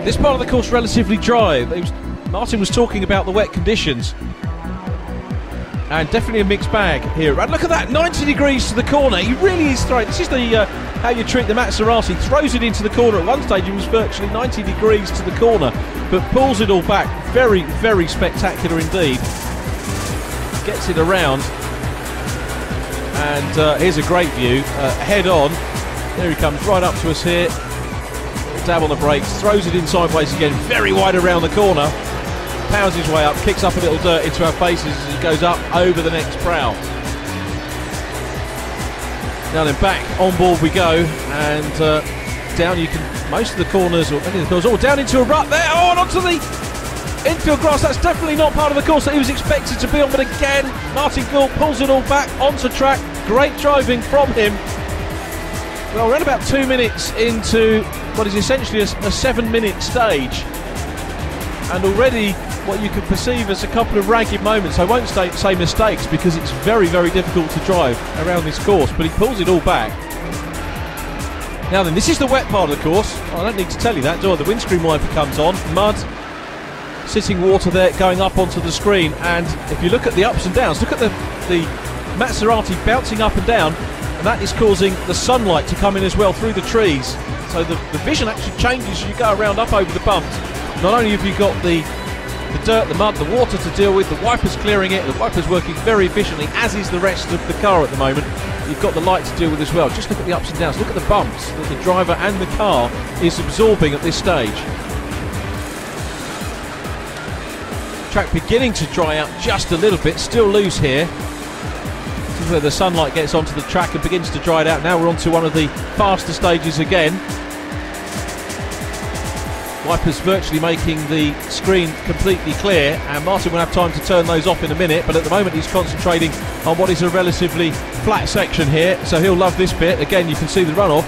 This part of the course relatively dry. Martin was talking about the wet conditions. And definitely a mixed bag here. And look at that, 90 degrees to the corner. He really is throwing. This is the how you treat the Maserati. Throws it into the corner. At one stage, it was virtually 90 degrees to the corner, but pulls it all back. Very, very spectacular indeed. Gets it around. And here's a great view. Head on. There he comes right up to us here. Dab on the brakes. Throws it in sideways again. Very wide around the corner. Powers his way up, kicks up a little dirt into our faces as he goes up over the next brow. Now then, back on board we go, and down you can, most of the corners, or any of the corners, all down into a rut there, oh, and onto the infield grass. That's definitely not part of the course that he was expected to be on, but again, Martin Gould pulls it all back onto track. Great driving from him. Well, we're at about 2 minutes into what is essentially a 7-minute stage, and already what you could perceive as a couple of ragged moments. I won't say mistakes, because it's very, very difficult to drive around this course, but he pulls it all back. Now then, this is the wet part of the course. I don't need to tell you that, do I? The windscreen wiper comes on, mud, sitting water there going up onto the screen, and if you look at the ups and downs, look at the Maserati bouncing up and down, and that is causing the sunlight to come in as well through the trees. So the vision actually changes as you go around up over the bumps. Not only have you got the dirt, the mud, the water to deal with, the wipers clearing it, the wipers working very efficiently, as is the rest of the car at the moment. You've got the light to deal with as well. Just look at the ups and downs, look at the bumps that the driver and the car is absorbing at this stage. Track beginning to dry out just a little bit, still loose here. This is where the sunlight gets onto the track and begins to dry it out. Now we're on to one of the faster stages again. Wipers virtually making the screen completely clear, and Martin will have time to turn those off in a minute, but at the moment he's concentrating on what is a relatively flat section here, so he'll love this bit. Again, you can see the runoff.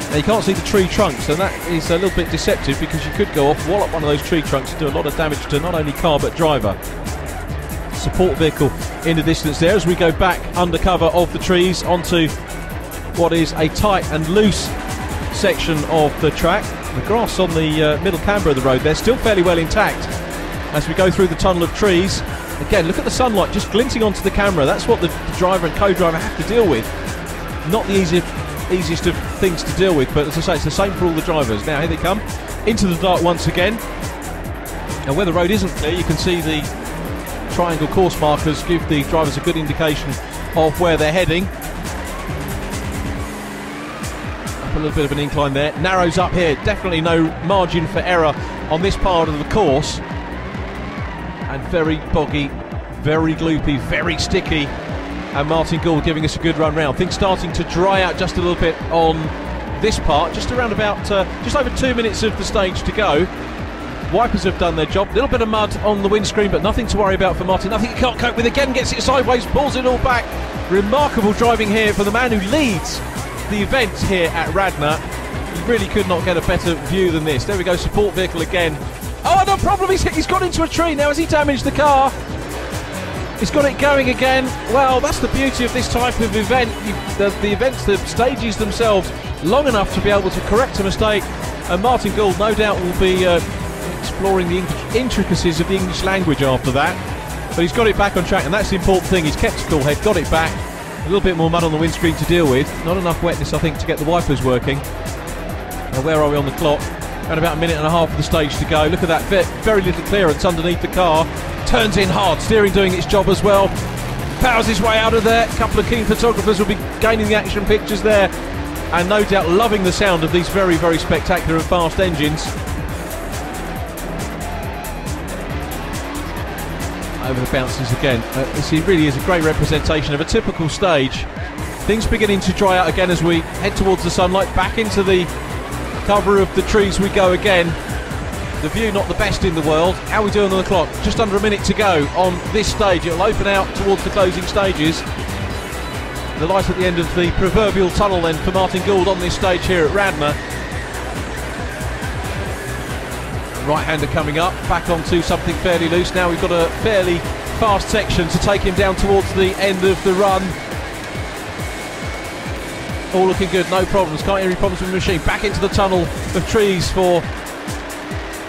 Now you can't see the tree trunks, and that is a little bit deceptive, because you could go off, wallop one of those tree trunks and do a lot of damage to not only car but driver. Support vehicle in the distance there as we go back under cover of the trees onto what is a tight and loose section of the track. The grass on the middle camber of the road there still fairly well intact as we go through the tunnel of trees. Again, look at the sunlight just glinting onto the camera. That's what the driver and co-driver have to deal with. Not the easiest of things to deal with, but as I say, it's the same for all the drivers. Now here they come into the dark once again. Now where the road isn't clear, you can see the triangle course markers give the drivers a good indication of where they're heading. A little bit of an incline there, narrows up here, definitely no margin for error on this part of the course, and very boggy, very gloopy, very sticky, and Martin Gould giving us a good run round. Things starting to dry out just a little bit on this part, just around about just over 2 minutes of the stage to go. Wipers have done their job, a little bit of mud on the windscreen, but nothing to worry about for Martin, nothing he can't cope with. Again, gets it sideways, pulls it all back. Remarkable driving here for the man who leads the event here at Radnor. You really could not get a better view than this. There we go, support vehicle again. Oh, no problem, he's got into a tree now. Has he damaged the car? He's got it going again. Well, that's the beauty of this type of event. The events, the stages themselves, long enough to be able to correct a mistake, and Martin Gould no doubt will be exploring the intricacies of the English language after that. But he's got it back on track, and that's the important thing. He's kept a cool head, got it back. A little bit more mud on the windscreen to deal with. Not enough wetness, I think, to get the wipers working. Now, where are we on the clock? Around about a minute and a half of the stage to go. Look at that, very little clearance underneath the car. Turns in hard, steering doing its job as well. Powers his way out of there. A couple of keen photographers will be gaining the action pictures there, and no doubt loving the sound of these very, very spectacular and fast engines. Over the bounces again. This really is a great representation of a typical stage. Things beginning to dry out again as we head towards the sunlight. Back into the cover of the trees we go again. The view not the best in the world. How are we doing on the clock? Just under a minute to go on this stage. It'll open out towards the closing stages. The light at the end of the proverbial tunnel then for Martin Gould on this stage here at Radnor. Right-hander coming up, back onto something fairly loose. Now we've got a fairly fast section to take him down towards the end of the run. All looking good, no problems, can't hear any problems with the machine. Back into the tunnel of trees for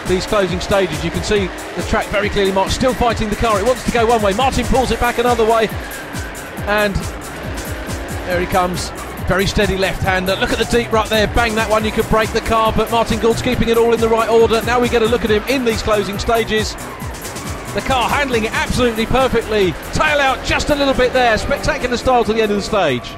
these closing stages. You can see the track very clearly marked, still fighting the car. It wants to go one way, Martin pulls it back another way, and there he comes. Very steady left-hander. Look at the deep rut there. Bang that one, you could break the car, but Martin Gould's keeping it all in the right order. Now we get a look at him in these closing stages. The car handling it absolutely perfectly. Tail out just a little bit there. Spectacular style to the end of the stage.